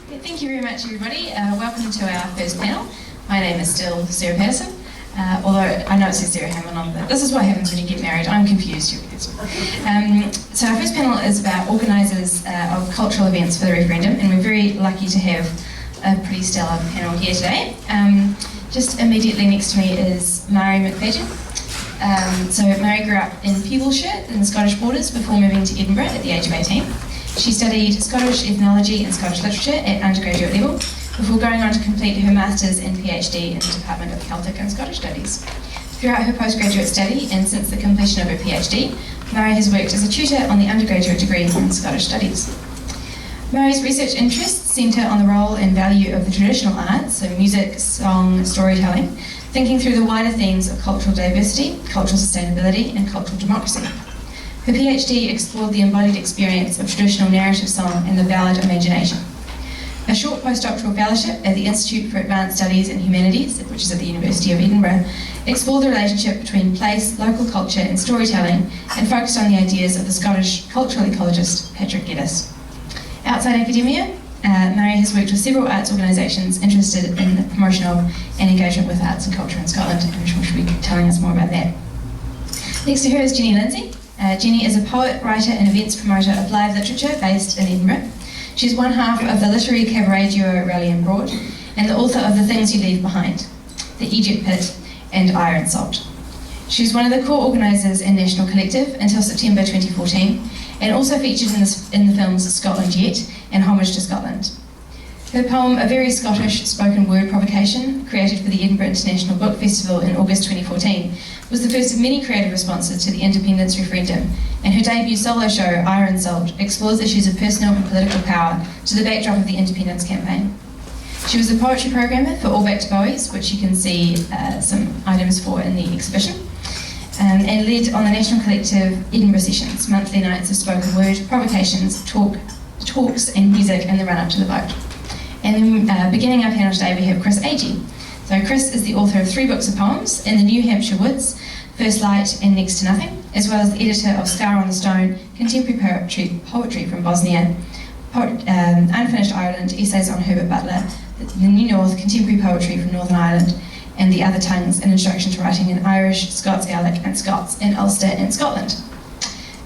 Thank you very much, everybody. Welcome to our first panel. My name is still Sarah Paterson, although I know it says Sarah Hamlin on it. This is what happens when you get married. I'm confused. So our first panel is about organisers of cultural events for the referendum, and we're very lucky to have a pretty stellar panel here today. Just immediately next to me is Mairi McFadyen. So Mairi grew up in Peeblesshire in the Scottish borders before moving to Edinburgh at the age of 18. She studied Scottish ethnology and Scottish literature at undergraduate level before going on to complete her Masters and PhD in the Department of Celtic and Scottish Studies. Throughout her postgraduate study and since the completion of her PhD, Mairi has worked as a tutor on the undergraduate degree in Scottish Studies. Mairi's research interests centre on the role and value of the traditional arts, so music, song, storytelling, thinking through the wider themes of cultural diversity, cultural sustainability and cultural democracy. Her PhD explored the embodied experience of traditional narrative song and the ballad imagination. A short postdoctoral fellowship at the Institute for Advanced Studies in Humanities, which is at the University of Edinburgh, explored the relationship between place, local culture and storytelling and focused on the ideas of the Scottish cultural ecologist Patrick Geddes. Outside academia, Mairi has worked with several arts organisations interested in the promotion of and engagement with arts and culture in Scotland, and she'll be telling us more about that. Next to her is Jenny Lindsay. Jenny is a poet, writer and events promoter of live literature based in Edinburgh. She's one half of the literary cabaret duo Rally and Broad and the author of The Things You Leave Behind, The Egypt Pit and Iron Salt. She was one of the core organisers in National Collective until September 2014 and also featured in the films Scotland Yet and Homage to Scotland. Her poem, A Very Scottish Spoken Word Provocation, created for the Edinburgh International Book Festival in August 2014, was the first of many creative responses to the independence referendum, and her debut solo show, Iron Salt, explores issues of personal and political power to the backdrop of the independence campaign. She was the poetry programmer for All Back to Bowie's, which you can see some items for in the exhibition, and led on the National Collective Edinburgh sessions, monthly nights of spoken word, provocations, talks and music in the run-up to the vote. And then beginning our panel today we have Chris Agee. So Chris is the author of 3 books of poems, In the New Hampshire Woods, First Light and Next to Nothing, as well as the editor of Scar on the Stone, Contemporary Poetry from Bosnia, Unfinished Ireland, Essays on Herbert Butler, The New North, Contemporary Poetry from Northern Ireland, and The Other Tongues, an introduction to writing in Irish, Scots Gaelic and Scots in Ulster and Scotland.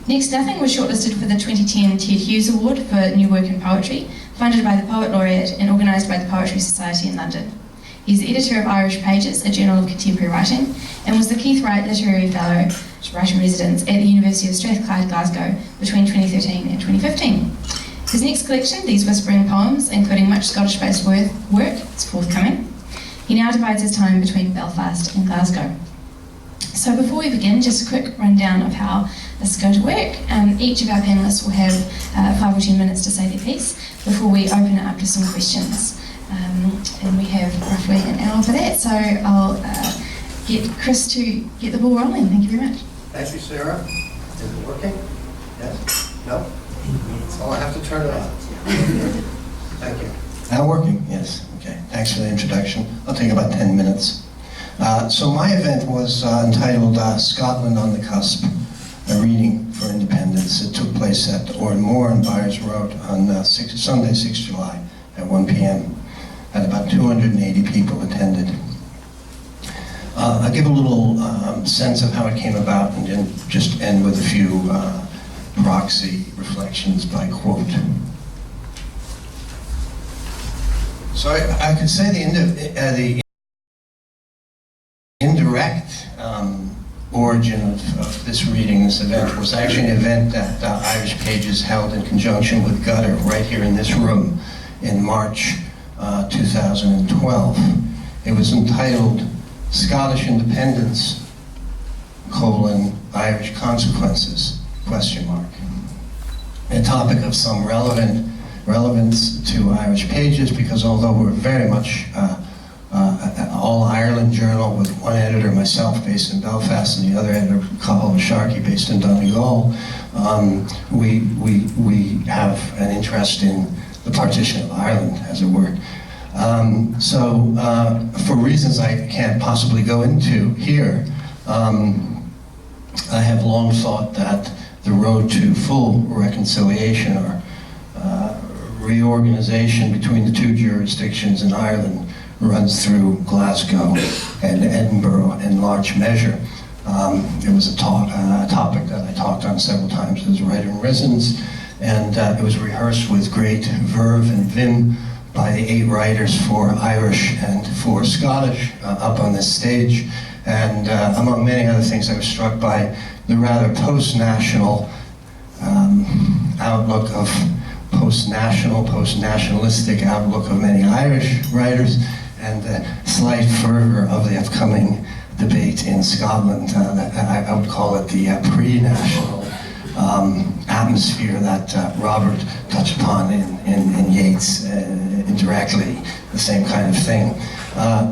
Next to Nothing was shortlisted for the 2010 Ted Hughes Award for New Work in Poetry, funded by the Poet Laureate and organised by the Poetry Society in London. He's the editor of Irish Pages, a journal of contemporary writing, and was the Keith Wright Literary Fellow, writing residence at the University of Strathclyde, Glasgow, between 2013 and 2015. His next collection, These Whispering Poems, including much Scottish-based work, is forthcoming. He now divides his time between Belfast and Glasgow. So before we begin, just a quick rundown of how this is going to work. Each of our panellists will have 5 or 10 minutes to say their piece before we open it up to some questions. And we have roughly an hour for that, so I'll get Chris to get the ball rolling. Thank you very much. Thank you, Sarah. Is it working? Yes? No? Oh, I have to turn it on. Thank you. Now working? Yes. Okay. Thanks for the introduction. I'll take about 10 minutes. So my event was entitled Scotland on the Cusp, a reading for independence. It took place at the Oran Moor in Byres Road on Sunday, 6 July at 1 p.m. and about 280 people attended. I'll give a little sense of how it came about and then just end with a few proxy reflections by quote. So I could say the indirect origin of this reading, this event, was actually an event that Irish Pages held in conjunction with Gutter right here in this room in March 2012. It was entitled Scottish Independence, Irish Consequences, ? A topic of some relevance to Irish Pages, because although we're very much all Ireland journal with one editor, myself, based in Belfast, and the other editor, Cathal Sharkey, based in Donegal, we have an interest in the partition of Ireland, as it were. So for reasons I can't possibly go into here, I have long thought that the road to full reconciliation or reorganization between the two jurisdictions in Ireland runs through Glasgow and Edinburgh in large measure. It was a topic that I talked on several times as a writer-in-residence, and it was rehearsed with great verve and vim by the 8 writers for Irish and for Scottish up on this stage. And among many other things, I was struck by the rather post-national outlook of post-nationalistic outlook of many Irish writers, and the slight fervor of the upcoming debate in Scotland. I would call it the pre-national atmosphere that Robert touched upon in Yeats, indirectly, the same kind of thing.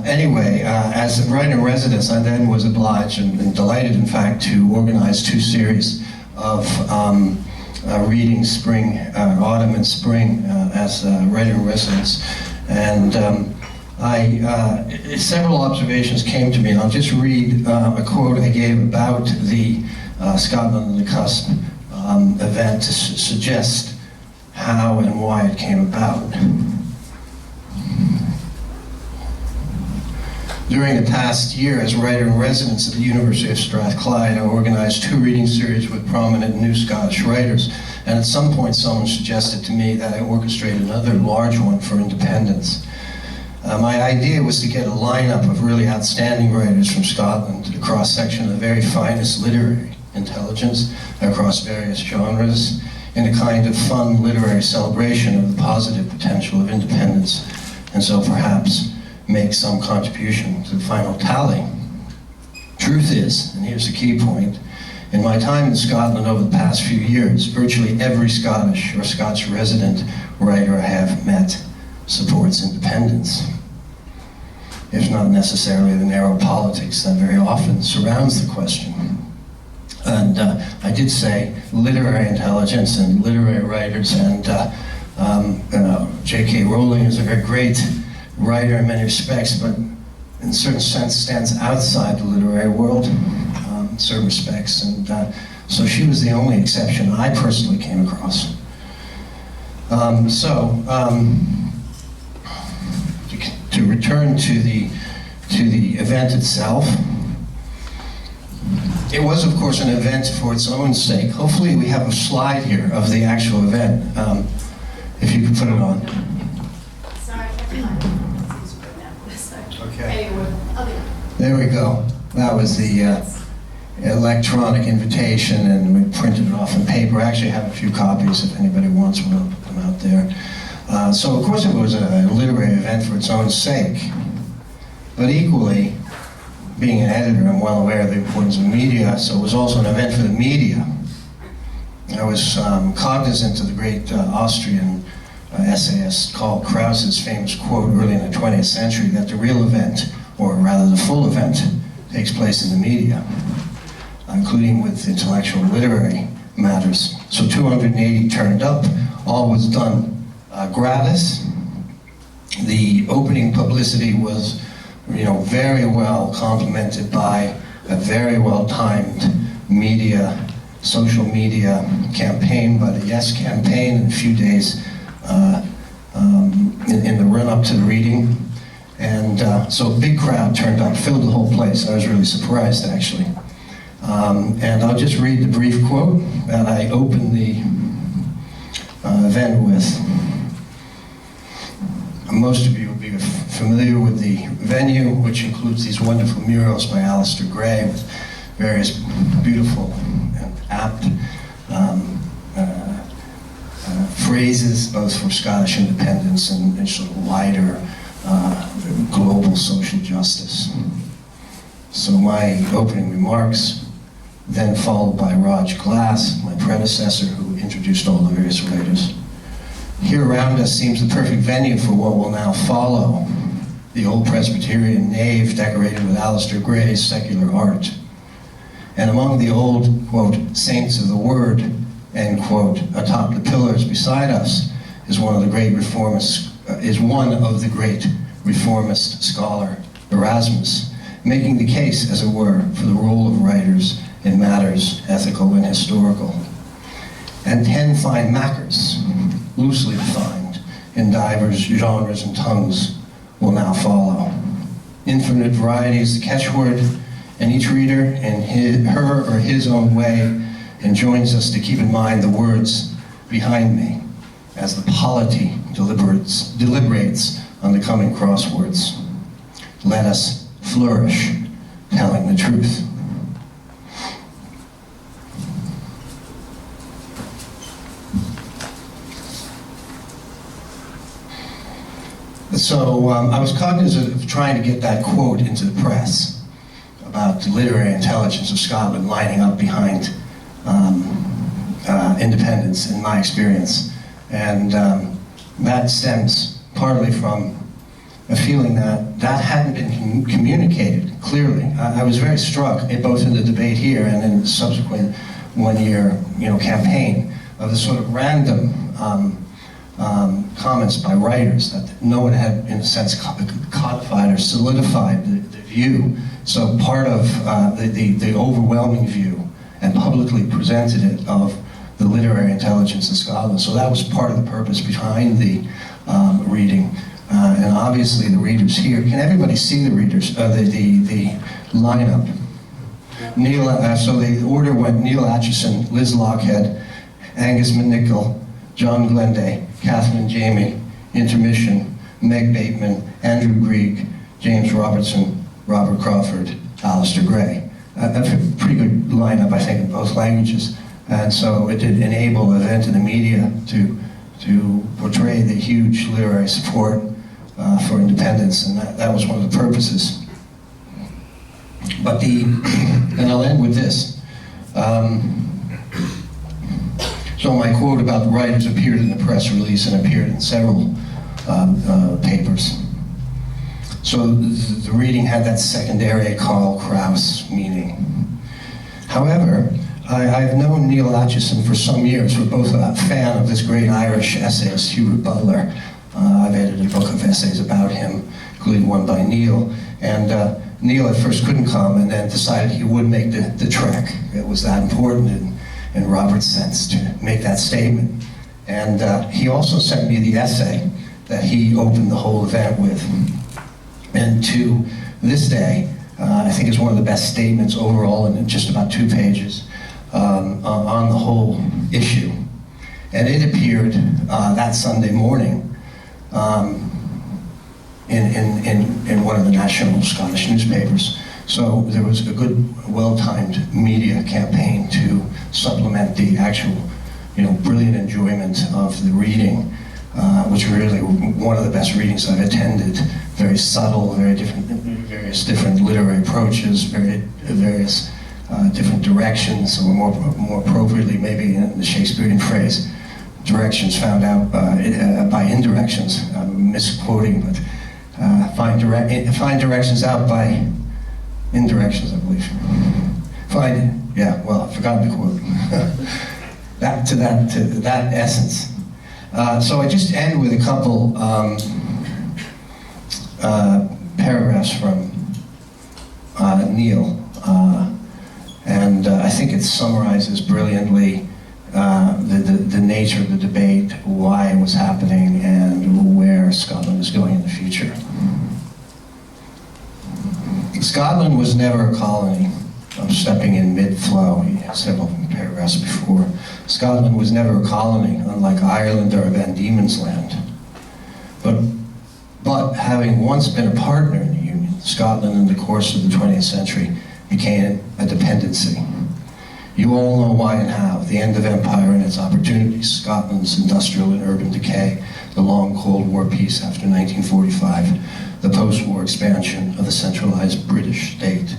Anyway, as a writer-in-residence, I then was obliged and delighted, in fact, to organize 2 series of reading autumn and spring as a writer-in-residence. And several observations came to me, and I'll just read a quote I gave about the Scotland on the Cusp event to suggest how and why it came about. During the past year, as writer-in-residence at the University of Strathclyde, I organized 2 reading series with prominent new Scottish writers, and at some point someone suggested to me that I orchestrate another large one for independence. My idea was to get a lineup of really outstanding writers from Scotland, a cross-section of the very finest literary intelligence across various genres, in a kind of fun literary celebration of the positive potential of independence, and so perhaps make some contribution to the final tally. Truth is, and here's the key point, in my time in Scotland over the past few years, virtually every Scottish or Scots resident writer I have met supports independence, if not necessarily the narrow politics that very often surrounds the question. And I did say literary intelligence and literary writers, and J.K. Rowling is a very great writer in many respects, but in a certain sense stands outside the literary world in certain respects, and so she was the only exception I personally came across. To return to the event itself, it was, of course, an event for its own sake. Hopefully we have a slide here of the actual event, if you could put it on. Sorry, I can't Okay. There we go. That was the electronic invitation, and we printed it off on paper. I actually have a few copies if anybody wants one. I'll put them out there. So of course it was a literary event for its own sake, but equally, being an editor, I'm well aware of the importance of media, so it was also an event for the media. I was cognizant of the great Austrian essayist Karl Kraus's famous quote early in the 20th century that the real event, or rather the full event, takes place in the media, including with intellectual and literary matters. So 280 turned up, all was done gratis. The opening publicity was, very well complemented by a very well-timed social media campaign by the Yes campaign in a few days in the run-up to the reading. And so a big crowd turned up, filled the whole place. I was really surprised, actually. And I'll just read the brief quote that I opened the event with. Most of you will be familiar with the venue, which includes these wonderful murals by Alistair Gray with various beautiful and apt phrases, both for Scottish independence and sort of wider global social justice. So my opening remarks, then followed by Raj Glass, my predecessor, who introduced all the various writers. Here around us seems the perfect venue for what will now follow. The old Presbyterian nave decorated with Alistair Gray's secular art. And among the old, quote, saints of the word, end quote, atop the pillars beside us is one of the great reformist scholar, Erasmus, making the case, as it were, for the role of writers in matters ethical and historical. And 10 fine makers, loosely defined, in divers genres and tongues will now follow. Infinite variety is the catchword, and each reader in her or his own way enjoins us to keep in mind the words behind me as the polity deliberates on the coming crosswords. Let us flourish, telling the truth. So I was cognizant of trying to get that quote into the press about the literary intelligence of Scotland lining up behind independence, in my experience. And that stems partly from a feeling that that hadn't been communicated clearly. I was very struck, both in the debate here and in the subsequent one-year campaign, of the sort of random comments by writers that no one had, in a sense, codified or solidified the view. So part of the overwhelming view, and publicly presented it, of the literary intelligence of Scotland. So that was part of the purpose behind the reading. And obviously the readers here, can everybody see the readers, the lineup? Neil, so the order went Neil Acheson, Liz Lockhead, Angus McNichol, John Glenday, Catherine Jamie, intermission, Meg Bateman, Andrew Grieg, James Robertson, Robert Crawford, Alistair Gray. That's a pretty good lineup, I think, in both languages. And so it did enable the event in the media to portray the huge literary support for independence, and that was one of the purposes. But and I'll end with this. So my quote about the writers appeared in the press release and appeared in several papers. So the reading had that secondary Karl Kraus meaning. However, I've known Neil Acheson for some years. We're both a fan of this great Irish essayist, Hubert Butler. I've edited a book of essays about him, including one by Neil. And Neil at first couldn't come, and then decided he would make the trek. It was that important in Robert's sense to make that statement. And he also sent me the essay that he opened the whole event with. And to this day, I think it's one of the best statements overall in just about 2 pages on the whole issue. And it appeared that Sunday morning in one of the national Scottish newspapers. So there was a good, well-timed media campaign to supplement the actual, brilliant enjoyment of the reading, which really one of the best readings I've attended. Very subtle, various different literary approaches, various different directions, or more appropriately, maybe in the Shakespearean phrase, directions found out by indirections. I'm misquoting, but find directions out by indirections, I believe. I forgot the quote. to that essence. So I just end with a couple paragraphs from Neil, and I think it summarizes brilliantly the nature of the debate, why it was happening, and where Scotland is going in the future. Scotland was never a colony. I'm stepping in mid-flow, several paragraphs before. Scotland was never a colony, unlike Ireland or Van Diemen's Land. But having once been a partner in the Union, Scotland in the course of the 20th century became a dependency. You all know why and how. The end of empire and its opportunities, Scotland's industrial and urban decay, the long Cold War peace after 1945, the post-war expansion of the centralized British state,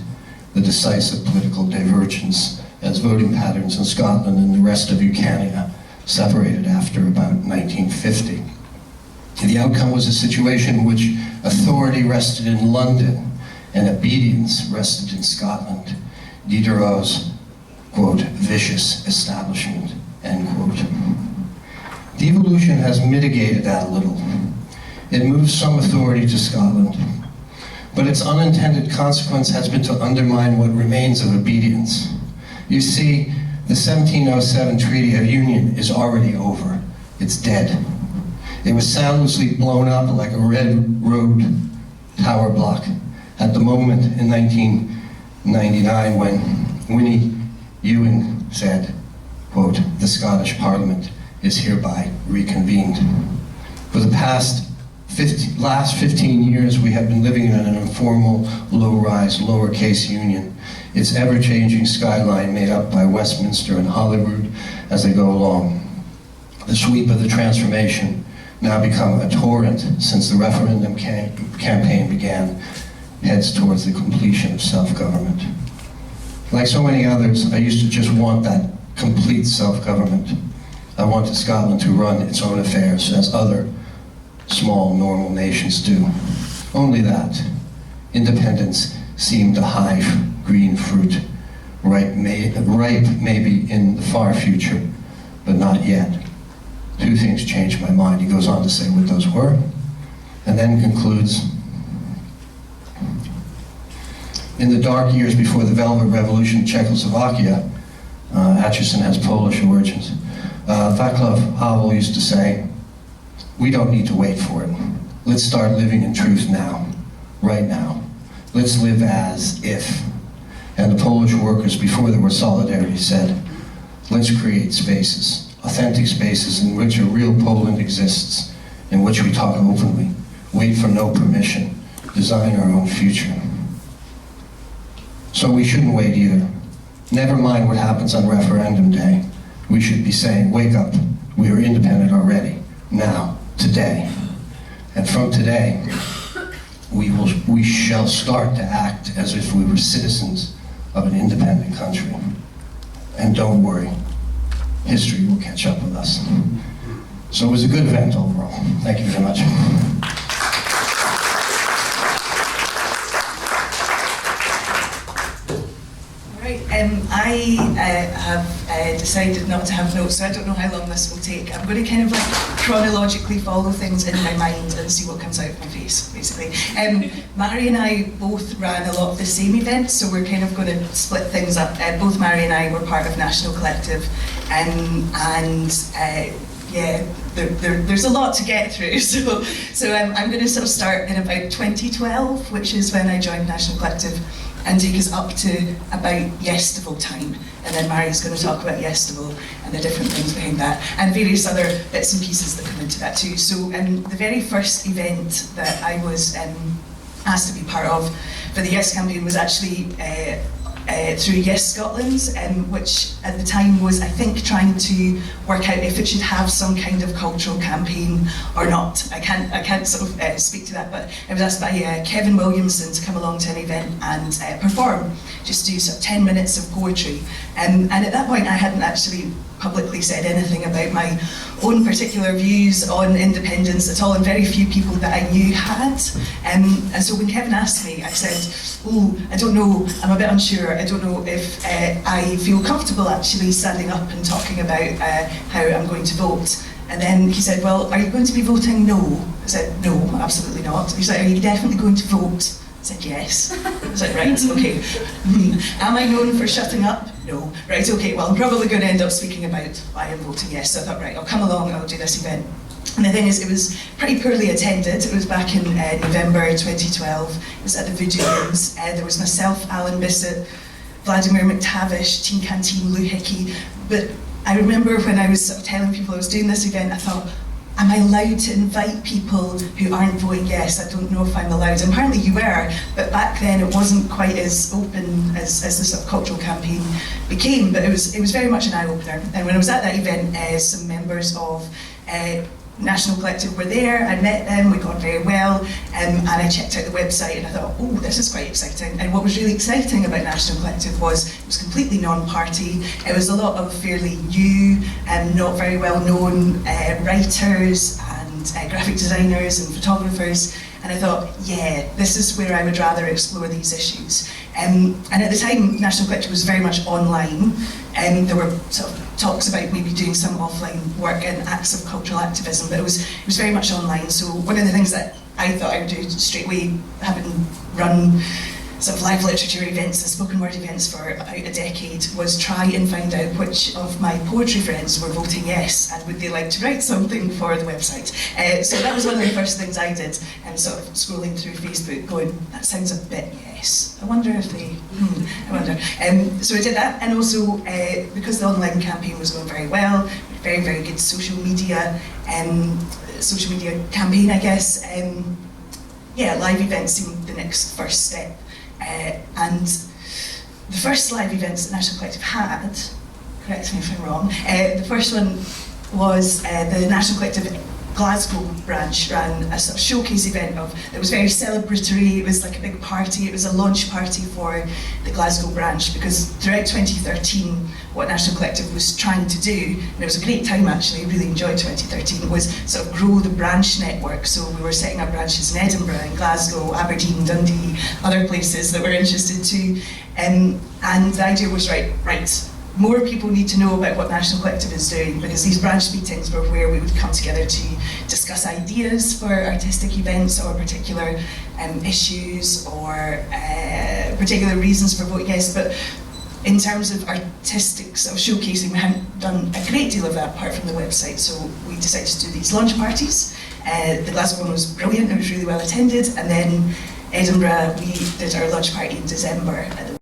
the decisive political divergence as voting patterns in Scotland and the rest of Lucania separated after about 1950. The outcome was a situation in which authority rested in London and obedience rested in Scotland. Diderot's, quote, vicious establishment, end quote. Devolution has mitigated that a little. It moves some authority to Scotland, but its unintended consequence has been to undermine what remains of obedience. You see, the 1707 Treaty of Union is already over. It's dead. It was soundlessly blown up like a red road tower block at the moment in 1999 when Winnie Ewing said, quote, "The Scottish Parliament is hereby reconvened." For the last 15 years, we have been living in an informal, low-rise, lowercase union, its ever-changing skyline made up by Westminster and Holyrood as they go along. The sweep of the transformation now become a torrent since the referendum campaign began, heads towards the completion of self-government. Like so many others, I used to just want that complete self-government. I wanted Scotland to run its own affairs as other small, normal nations do. Only that. Independence seemed a high green fruit, ripe maybe in the far future, but not yet. Two things changed my mind. He goes on to say what those were, and then concludes, in the dark years before the Velvet Revolution in Czechoslovakia, Atchison has Polish origins, Václav Havel used to say, "We don't need to wait for it. Let's start living in truth now, right now. Let's live as if." And the Polish workers, before there was solidarity, said, "Let's create spaces, authentic spaces in which a real Poland exists, in which we talk openly, wait for no permission, design our own future." So we shouldn't wait either. Never mind what happens on referendum day. We should be saying, wake up, we are independent already, now, today. And from today, we shall start to act as if we were citizens of an independent country. And don't worry, history will catch up with us. So it was a good event overall. Thank you very much. I have decided not to have notes, so I don't know how long this will take. I'm going to kind of like chronologically follow things in my mind and see what comes out of my face, basically. Mairi and I both ran a lot of the same events, so we're kind of going to split things up. Both Mairi and I were part of National Collective, yeah, there's a lot to get through. So I'm going to sort of start in about 2012, which is when I joined National Collective, and take us up to about Yestival time. And then Mairi's going to talk about Yestival and the different things behind that, and various other bits and pieces that come into that too. So the very first event that I was asked to be part of for the Yes campaign was actually through Yes Scotland, which at the time was, I think, trying to work out if it should have some kind of cultural campaign or not. I can't sort of speak to that, but I was asked by Kevin Williamson to come along to an event and perform, just do sort of 10 minutes of poetry. And at that point, I hadn't actually publicly said anything about my own particular views on independence at all, and very few people that I knew had. And so when Kevin asked me, I said, "Oh, I don't know, I'm a bit unsure. I don't know if I feel comfortable actually standing up and talking about how I'm going to vote." And then he said, "Well, are you going to be voting no?" I said, "No, absolutely not." He said, "Are you definitely going to vote?" I said, "Yes." I was like, "Right, okay." Am I known for shutting up? No. Right, okay, well, I'm probably going to end up speaking about why I'm voting yes. So I thought, right, I'll come along and I'll do this event. And the thing is, it was pretty poorly attended. It was back in November 2012. It was at the Voodoo Rooms. There was myself, Alan Bissett, Vladimir McTavish, Teen Canteen, Lou Hickey. But I remember when I was sort of telling people I was doing this event, I thought, am I allowed to invite people who aren't voting yes? I don't know if I'm allowed. And apparently you were, but back then it wasn't quite as open as the sort of cultural campaign became, but it was very much an eye-opener. And when I was at that event, some members of National Collective were there. I met them, we got very well, and I checked out the website and I thought, oh, this is quite exciting. And what was really exciting about National Collective was it was completely non-party. It was a lot of fairly new and not very well-known writers and graphic designers and photographers. And I thought, yeah, this is where I would rather explore these issues. And at the time, National Collective was very much online, and there were sort of talks about maybe doing some offline work and acts of cultural activism, but it was very much online. So one of the things that I thought I would do straight away, having run sort of live literature events and spoken word events for about a decade was try and find out which of my poetry friends were voting yes and would they like to write something for the website. So that was one of the first things I did, and sort of scrolling through Facebook going, that sounds a bit yes. I wonder if they, I wonder. So I did that, and also because the online campaign was going very well, very, very good social media campaign, I guess. Yeah, live events seemed the next first step. And the first live events that National Collective had, correct me if I'm wrong, the first one was the National Collective Glasgow branch ran a sort of showcase event that was very celebratory. It was like a big party. It was a launch party for the Glasgow branch, because throughout 2013 what National Collective was trying to do, and it was a great time actually, I really enjoyed 2013, was sort of grow the branch network. So we were setting up branches in Edinburgh, in Glasgow, Aberdeen, Dundee, other places that were interested too. And the idea was, right, more people need to know about what National Collective is doing, because these branch meetings were where we would come together to discuss ideas for artistic events or particular issues or particular reasons for voting yes. But in terms of artistic sort of showcasing, we hadn't done a great deal of that apart from the website, so we decided to do these launch parties. The Glasgow one was brilliant, it was really well attended, and then Edinburgh, we did our launch party in December at the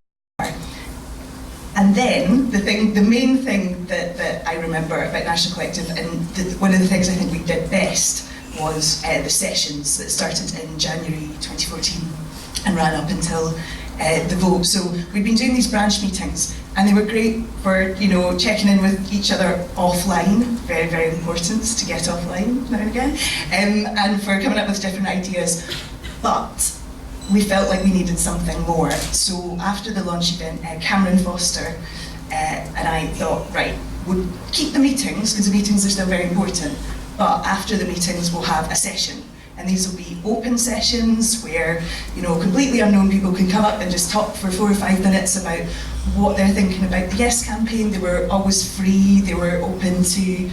And then the main thing that I remember about National Collective, and one of the things I think we did best, was the sessions that started in January 2014 and ran up until the vote. So we've been doing these branch meetings, and they were great for, you know, checking in with each other offline, very, very important to get offline now and again, and for coming up with different ideas. But we felt like we needed something more. So after the launch event, Cameron Foster and I thought, right, we'll keep the meetings, because the meetings are still very important, but after the meetings we'll have a session. And these will be open sessions where, you know, completely unknown people can come up and just talk for 4 or 5 minutes about what they're thinking about the Yes campaign. They were always free, they were open to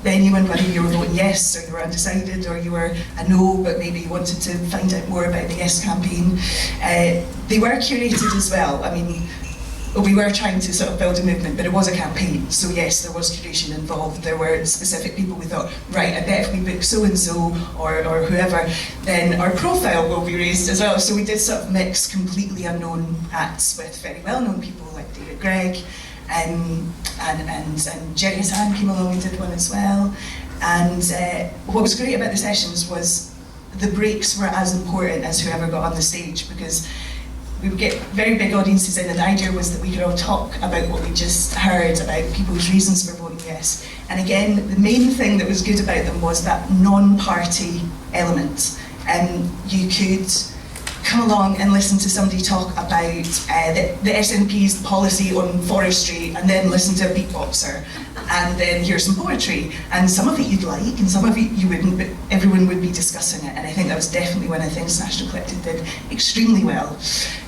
anyone, whether you were voting yes or you were undecided or you were a no but maybe you wanted to find out more about the Yes campaign. They were curated as well. I mean, we were trying to sort of build a movement, but it was a campaign, so yes, there was curation involved. There were specific people we thought, right, I bet if we book so-and-so or whoever, then our profile will be raised as well. So we did sort of mix completely unknown acts with very well-known people like David Gregg, and Jerry Hassan came along and did one as well. And what was great about the sessions was the breaks were as important as whoever got on the stage, because we would get very big audiences in, and the idea was that we could all talk about what we just heard, about people's reasons for voting yes. And again, the main thing that was good about them was that non-party element. You could come along and listen to somebody talk about the SNP's policy on forestry, and then listen to a beatboxer, and then hear some poetry. And some of it you'd like, and some of it you wouldn't, but everyone would be discussing it. And I think that was definitely one of the things National Collective did extremely well.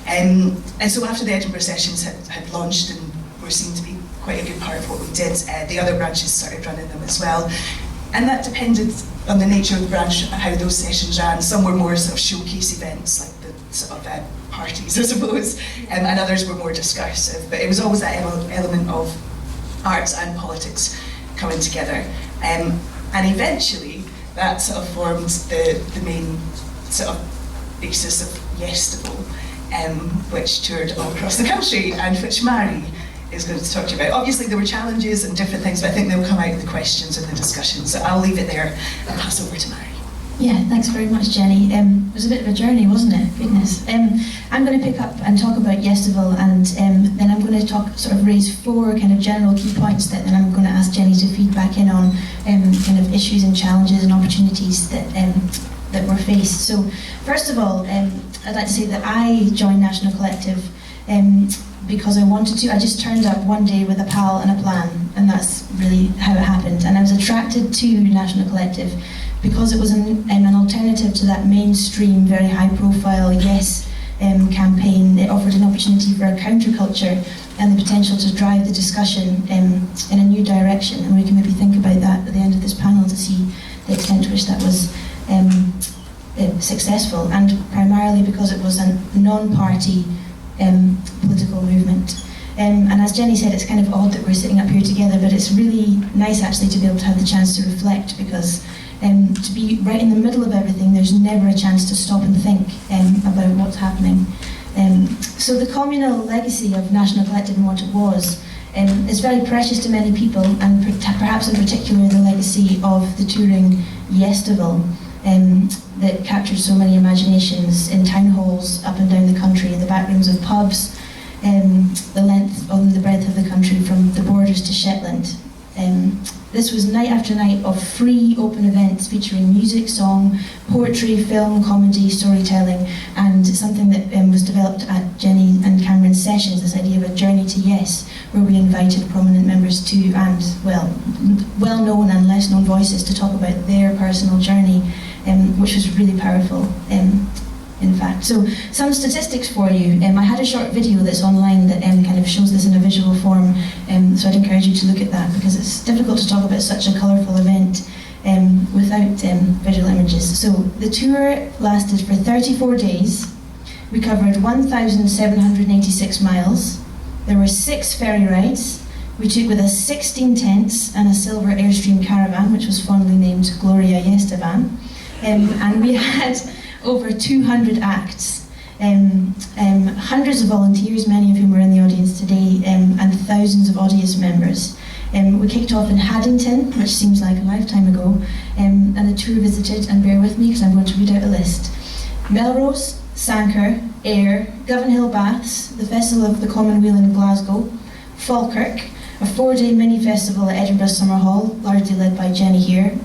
And so after the Edinburgh sessions had launched and were seen to be quite a good part of what we did, the other branches started running them as well. And that depended on the nature of the branch, how those sessions ran. Some were more sort of showcase events, like the sort of parties, I suppose, and others were more discursive. But it was always that element of arts and politics coming together. And eventually, that sort of formed the main sort of basis of Yestival, which toured all across the country, and which Mairi is going to talk to you about. Obviously there were challenges and different things, but I think they'll come out in the questions and the discussion. So I'll leave it there and pass over to Mairi. Yeah, thanks very much, Jenny. It was a bit of a journey, wasn't it? Goodness. I'm going to pick up and talk about Yestival, and then I'm going to raise 4 kind of general key points that then I'm going to ask Jenny to feed back in on, kind of issues and challenges and opportunities that were faced. So first of all, I'd like to say that I joined National Collective because I wanted to. I just turned up one day with a pal and a plan, and that's really how it happened. And I was attracted to National Collective because it was an alternative to that mainstream, very high-profile Yes campaign. It offered an opportunity for a counterculture and the potential to drive the discussion in a new direction. And we can maybe think about that at the end of this panel to see the extent to which that was successful, and primarily because it was a non-party political movement. And as Jenny said, it's kind of odd that we're sitting up here together, but it's really nice actually to be able to have the chance to reflect, because to be right in the middle of everything, there's never a chance to stop and think about what's happening. So the communal legacy of National Collective and what it was is very precious to many people, and perhaps in particular the legacy of the touring Yestival that captured so many imaginations in town halls up and down the country, in the back rooms of pubs, the length and the breadth of the country, from the borders to Shetland. This was night after night of free, open events featuring music, song, poetry, film, comedy, storytelling, and something that was developed at Jenny and Cameron's sessions, this idea of a journey to yes, where we invited prominent members to, and well-known and less-known voices to talk about their personal journey, which was really powerful. In fact. So some statistics for you. I had a short video that's online that kind of shows this in a visual form, so I'd encourage you to look at that, because it's difficult to talk about such a colourful event without visual images. So the tour lasted for 34 days. We covered 1,786 miles. There were 6 ferry rides. We took with us 16 tents and a silver Airstream caravan, which was fondly named Gloria Yestevan. And we had over 200 acts, hundreds of volunteers, many of whom are in the audience today, and thousands of audience members. We kicked off in Haddington, which seems like a lifetime ago, and the tour visited, and bear with me because I'm going to read out a list: Melrose, Sanquhar, Ayr, Govanhill Baths, the Festival of the Commonweal in Glasgow, Falkirk, a 4-day mini-festival at Edinburgh Summer Hall, largely led by Jenny here.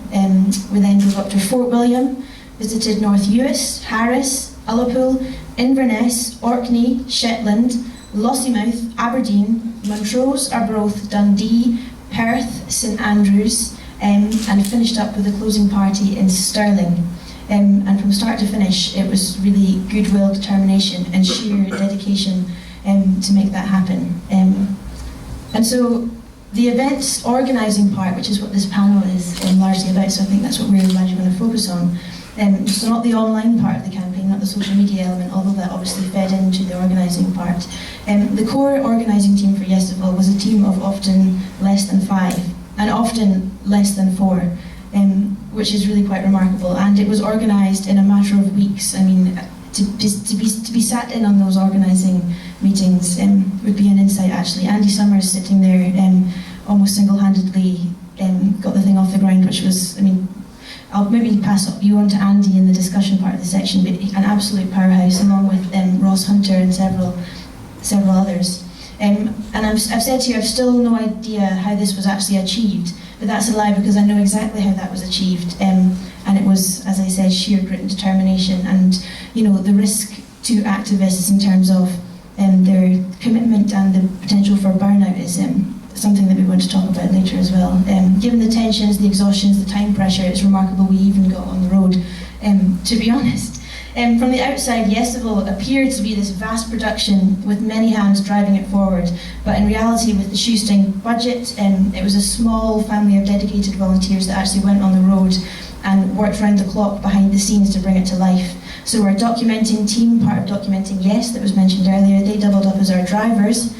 We then drove up to Fort William, visited North Uist, Harris, Ullapool, Inverness, Orkney, Shetland, Lossiemouth, Aberdeen, Montrose, Arbroath, Dundee, Perth, St Andrews, and finished up with a closing party in Stirling. And from start to finish, it was really goodwill, determination, and sheer dedication to make that happen. And so the events organising part, which is what this panel is largely about, so I think that's what we're largely going to focus on. So not the online part of the campaign, not the social media element, although that obviously fed into the organising part. The core organising team for Yestival was a team of often less than 5, and often less than 4, which is really quite remarkable. And it was organised in a matter of weeks. I mean, to be sat in on those organising meetings would be an insight, actually. Andy Summers sitting there almost single-handedly got the thing off the ground, which was, I mean, I'll maybe pass you on to Andy in the discussion part of the section, but an absolute powerhouse, along with Ross Hunter and several others. And I've said to you, I've still no idea how this was actually achieved, but that's a lie, because I know exactly how that was achieved. And it was, as I said, sheer grit and determination, and the risk to activists in terms of their commitment and the potential for burnout is something that we want to talk about later as well. Given the tensions, the exhaustions, the time pressure, it's remarkable we even got on the road, to be honest. From the outside, Yestival appeared to be this vast production with many hands driving it forward, but in reality, with the shoestring budget, it was a small family of dedicated volunteers that actually went on the road and worked round the clock behind the scenes to bring it to life. So our documenting team, part of Documenting Yes, that was mentioned earlier, they doubled up as our drivers.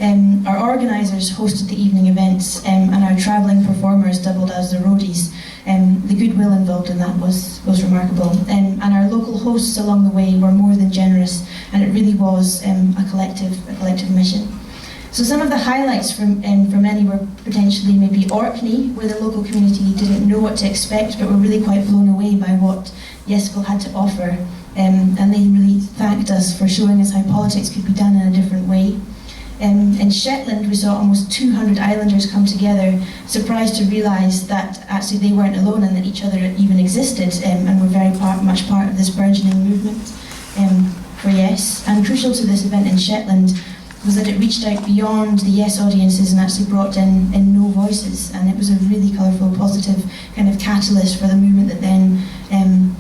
Our organisers hosted the evening events, and our travelling performers doubled as the roadies. The goodwill involved in that was remarkable. And our local hosts along the way were more than generous, and it really was a collective mission. So some of the highlights for many were potentially maybe Orkney, where the local community didn't know what to expect, but were really quite blown away by what Yestival had to offer. And they really thanked us for showing us how politics could be done in a different way. In Shetland, we saw almost 200 islanders come together, surprised to realise that actually they weren't alone and that each other even existed, and were very much part of this burgeoning movement for Yes. And crucial to this event in Shetland was that it reached out beyond the Yes audiences and actually brought in no voices, and it was a really colourful, positive kind of catalyst for the movement that then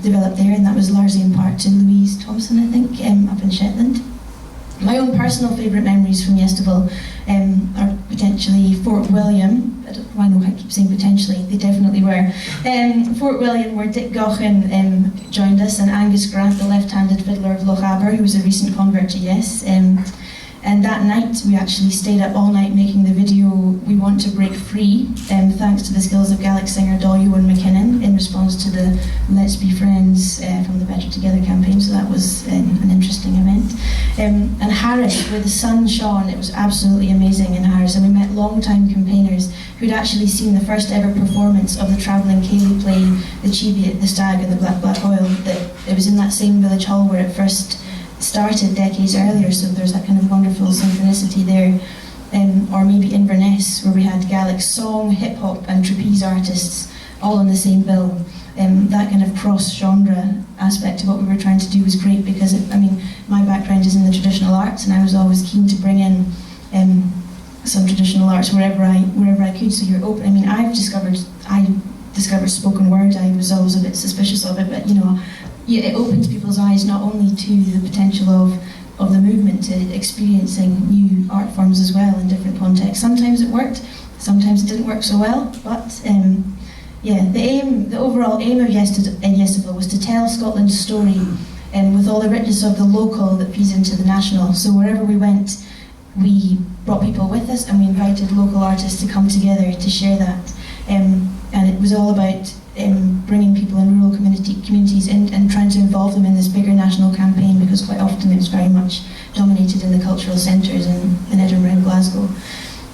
developed there, and that was largely in part to Louise Thompson, I think, up in Shetland. My own personal favourite memories from Yestival are potentially Fort William. I don't know why I keep saying potentially, they definitely were. Fort William, where Dick Gaughan joined us, and Angus Grant, the left-handed fiddler of Lochaber, who was a recent convert to Yes. And that night we actually stayed up all night making the video We Want to Break Free, thanks to the skills of Gaelic singer Ewan McKinnon in response to the Let's Be Friends from the Better Together campaign, so that was an interesting event. And Harris, where the sun shone, it was absolutely amazing in Harris, and we met long-time campaigners who'd actually seen the first ever performance of the travelling Cayley play, The Cheviot, The Stag and the Black Oil, that it was in that same village hall where it first started decades earlier, so there's that kind of wonderful synchronicity there. Or maybe Inverness, where we had Gaelic song, hip-hop and trapeze artists all on the same bill. That kind of cross-genre aspect of what we were trying to do was great, because my background is in the traditional arts, and I was always keen to bring in some traditional arts wherever I could. So you're open. I discovered spoken word. I was always a bit suspicious of it, but it opens people's eyes not only to the potential of the movement, to experiencing new art forms as well in different contexts. Sometimes it worked, sometimes it didn't work so well, but the overall aim of Yestival was to tell Scotland's story with all the richness of the local that feeds into the national. So wherever we went, we brought people with us, and we invited local artists to come together to share that. And it was all about bringing people in rural communities in and trying to involve them in this bigger national campaign, because quite often it's very much dominated in the cultural centres in Edinburgh and Glasgow.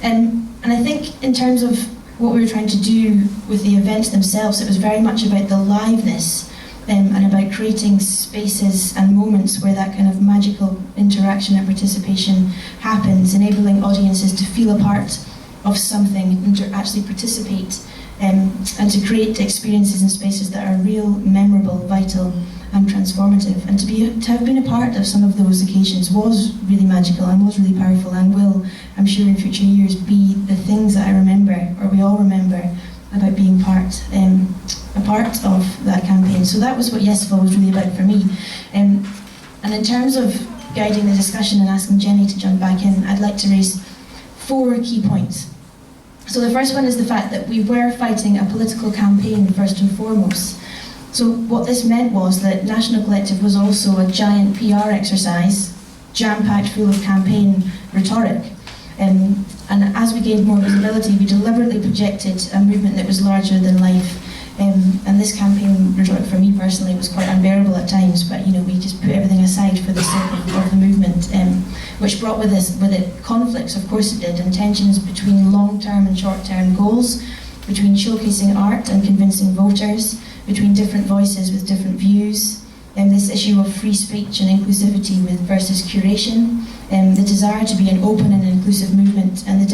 And I think in terms of what we were trying to do with the events themselves, it was very much about the liveness and about creating spaces and moments where that kind of magical interaction and participation happens, enabling audiences to feel a part of something and to actually participate, and to create experiences and spaces that are real, memorable, vital and transformative. And to have been a part of some of those occasions was really magical and was really powerful, and will, I'm sure in future years, be the things that I remember, or we all remember, about being a part of that campaign. So that was what Yestival was really about for me. And in terms of guiding the discussion and asking Jenny to jump back in, I'd like to raise 4 key points. So the first one is the fact that we were fighting a political campaign first and foremost. So what this meant was that National Collective was also a giant PR exercise, jam-packed full of campaign rhetoric. And as we gained more visibility, we deliberately projected a movement that was larger than life. And this campaign rhetoric, for me personally, was quite unbearable at times, but we just put everything aside for the sake of the movement, which brought with it conflicts, of course it did, and tensions between long-term and short-term goals, between showcasing art and convincing voters, between different voices with different views, and this issue of free speech and inclusivity versus curation, the desire to be an open and inclusive movement, and the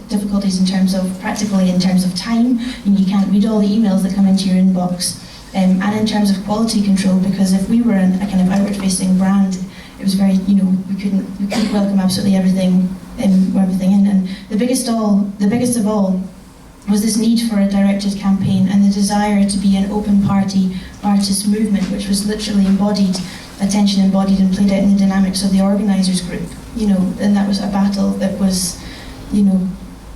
difficulties in terms of time. You can't read all the emails that come into your inbox, and in terms of quality control, because if we were a kind of outward-facing brand, it was very, we couldn't welcome absolutely everything in. And the biggest of all was this need for a directed campaign and the desire to be an open party artist movement, which was literally embodied and played out in the dynamics of the Organisers group, and that was a battle that was,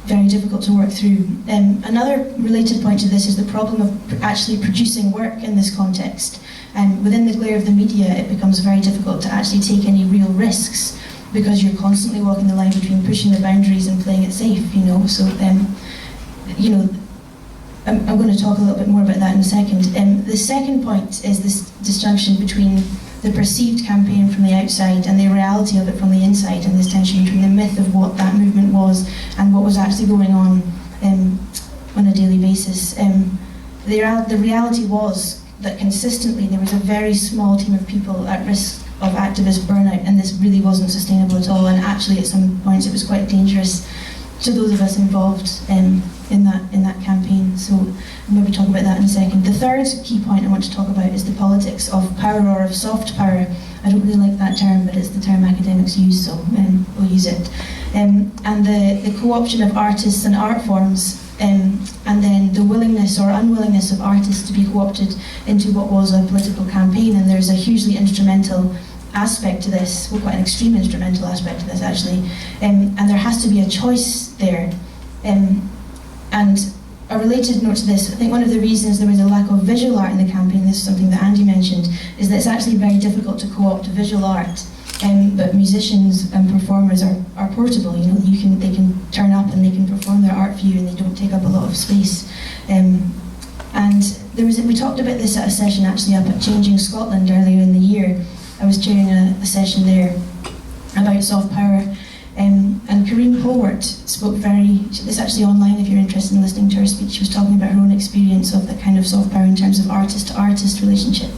very difficult to work through. Another related point to this is the problem of actually producing work in this context. And within the glare of the media, it becomes very difficult to actually take any real risks, because you're constantly walking the line between pushing the boundaries and playing it safe, So, I'm going to talk a little bit more about that in a second. The second point is this disjunction between the perceived campaign from the outside and the reality of it from the inside, and this tension between the myth of what that movement was and what was actually going on a daily basis. The reality was that consistently there was a very small team of people at risk of activist burnout, and this really wasn't sustainable at all, and actually at some points it was quite dangerous to those of us involved in that campaign. So I'll maybe talk about that in a second. The third key point I want to talk about is the politics of power, or of soft power. I don't really like that term, but it's the term academics use, so we'll use it. And the co-option of artists and art forms, and then the willingness or unwillingness of artists to be co-opted into what was a political campaign. And there's a hugely instrumental aspect to this, well, quite an extreme instrumental aspect to this actually, and there has to be a choice there. And a related note to this, I think one of the reasons there was a lack of visual art in the campaign, this is something that Andy mentioned, is that it's actually very difficult to co-opt visual art. But musicians and performers are portable. You know, they can turn up and they can perform their art for you, and they don't take up a lot of space. And we talked about this at a session actually up at Changing Scotland earlier in the year. I was chairing a session there about soft power, and Corinne Polwart spoke it's actually online if you're interested in listening to her speak. She was talking about her own experience of that kind of soft power in terms of artist-to-artist relationship.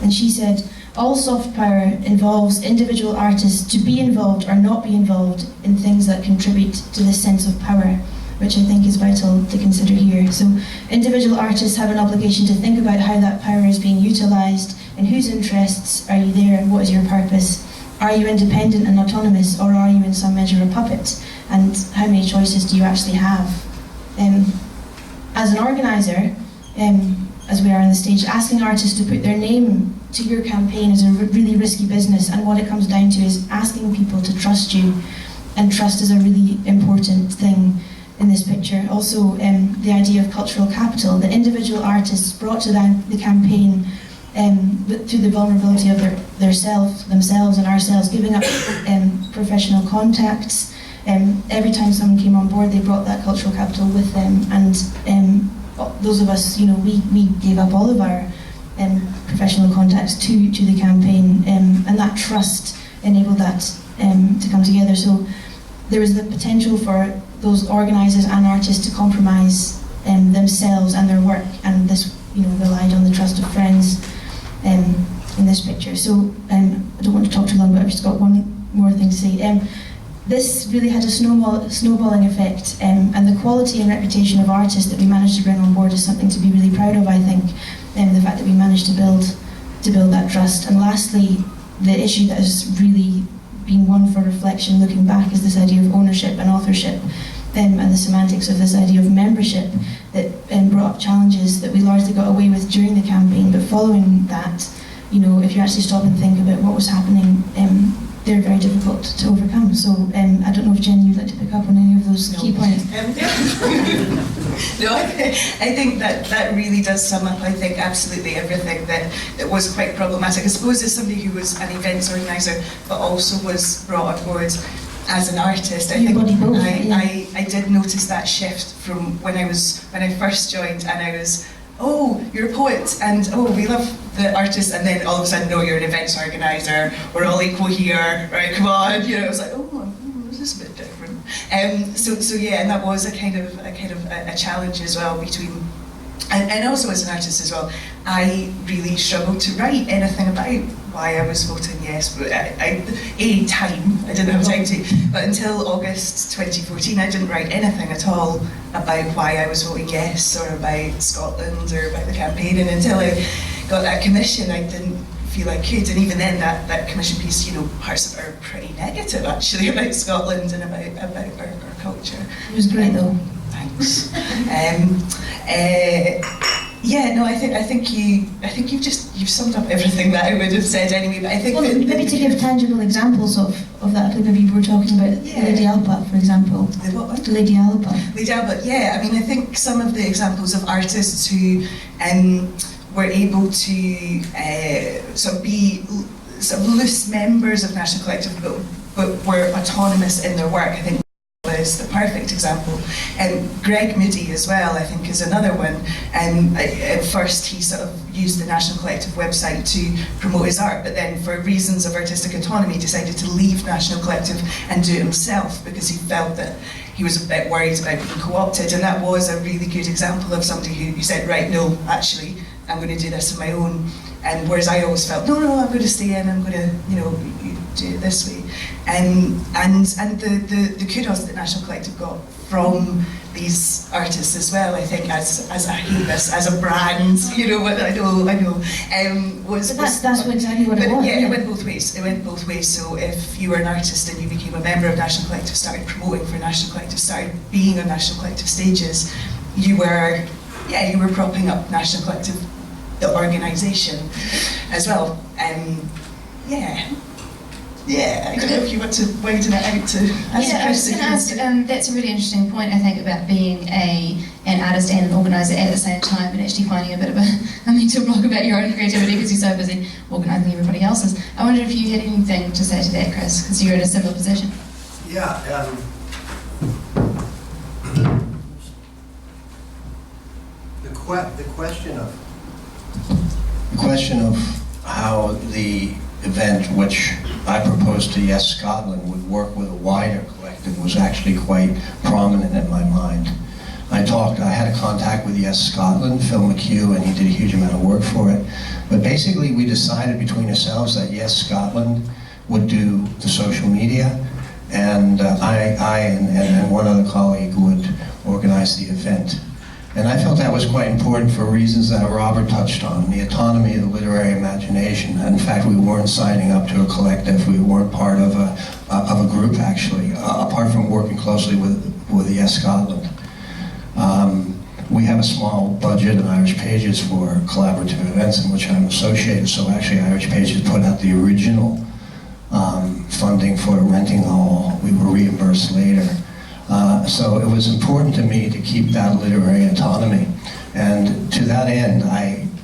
And she said, all soft power involves individual artists to be involved or not be involved in things that contribute to this sense of power, which I think is vital to consider here. So individual artists have an obligation to think about how that power is being utilised, in whose interests are you there, and what is your purpose? Are you independent and autonomous, or are you in some measure a puppet? And how many choices do you actually have? As an organiser, as we are on the stage, asking artists to put their name to your campaign is a really risky business, and what it comes down to is asking people to trust you, and trust is a really important thing in this picture. Also, the idea of cultural capital, the individual artists brought to the campaign through the vulnerability of themselves and ourselves, giving up professional contacts. Every time someone came on board, they brought that cultural capital with them, and those of us, you know, we gave up all of our professional contacts to the campaign, and that trust enabled that to come together. So there was the potential for those organisers and artists to compromise themselves and their work, and this, you know, relied on the trust of friends in this picture. So I don't want to talk too long, but I've just got one more thing to say. This really had a snowballing effect, and the quality and reputation of artists that we managed to bring on board is something to be really proud of, I think, the fact that we managed to build that trust. And lastly, the issue that has really been one for reflection looking back is this idea of ownership and authorship, and the semantics of this idea of membership that brought up challenges that we largely got away with during the campaign. But following that, you know, if you actually stop and think about what was happening, they're very difficult to overcome. So I don't know if Jen, you'd like to pick up on any of those key points. No, I think that really does sum up, I think, absolutely everything that was quite problematic. I suppose as somebody who was an events organiser but also was brought on board as an artist, I think I did notice that shift from when I first joined, and I was, oh, you're a poet, and oh, we love the artist, and then all of a sudden, no, you're an events organiser, we're all equal here, right, come on, you know, I was like, oh, this is a bit different. So yeah, and that was a kind of a challenge as well between, and also as an artist as well, I really struggled to write anything about why I was voting yes. But I didn't have time to, but until August 2014 I didn't write anything at all about why I was voting yes, or about Scotland, or about the campaign, and until I got that commission I didn't feel I could, and even then that commission piece, you know, parts of it are pretty negative actually about Scotland and about our culture. It was great though. Thanks. Yeah, no, I think you've summed up everything that I would have said anyway. But I think maybe to give tangible examples of that, like maybe you were talking about Lady Alpa, for example. The what? Lady Alpa. Lady Alpa, yeah. I mean, I think some of the examples of artists who were able to sort of be sort of loose members of National Collective, but were autonomous in their work, I think is the perfect example. And Greg Moody as well, I think, is another one. At first he sort of used the National Collective website to promote his art, but then for reasons of artistic autonomy decided to leave National Collective and do it himself, because he felt that he was a bit worried about being co-opted. And that was a really good example of somebody who said, right, no, actually I'm going to do this on my own. And whereas I always felt, no, I'm going to stay in, I'm going to, you know, do it this way. And the kudos that National Collective got from these artists as well, I think, as I hate this, as a brand, you know, I know, was... But that's exactly what it was. Yeah, it went both ways. It went both ways. So if you were an artist and you became a member of National Collective, started promoting for National Collective, started being on National Collective stages, you were propping up National Collective, the organisation, as well. Yeah, I don't know if you want to widen it out to ask Yeah, I was going to ask, that's a really interesting point, I think, about being an artist and an organiser at the same time, and actually finding a bit of a mental block about your own creativity because you're so busy organising everybody else's. I wonder if you had anything to say to that, Chris, because you're in a similar position. Yeah. The question of how the event, which I proposed to Yes Scotland, would work with a wider collective was actually quite prominent in my mind. I had a contact with Yes Scotland, Phil McHugh, and he did a huge amount of work for it. But basically we decided between ourselves that Yes Scotland would do the social media, and I and one other colleague would organize the event. And I felt that was quite important for reasons that Robert touched on, the autonomy of the literary imagination. In fact, we weren't signing up to a collective, we weren't part of a group actually, apart from working closely with Yes Scotland. We have a small budget at Irish Pages for collaborative events in which I'm associated, so actually Irish Pages put out the original funding for renting the hall. We were reimbursed later. So it was important to me to keep that literary autonomy. And to that end,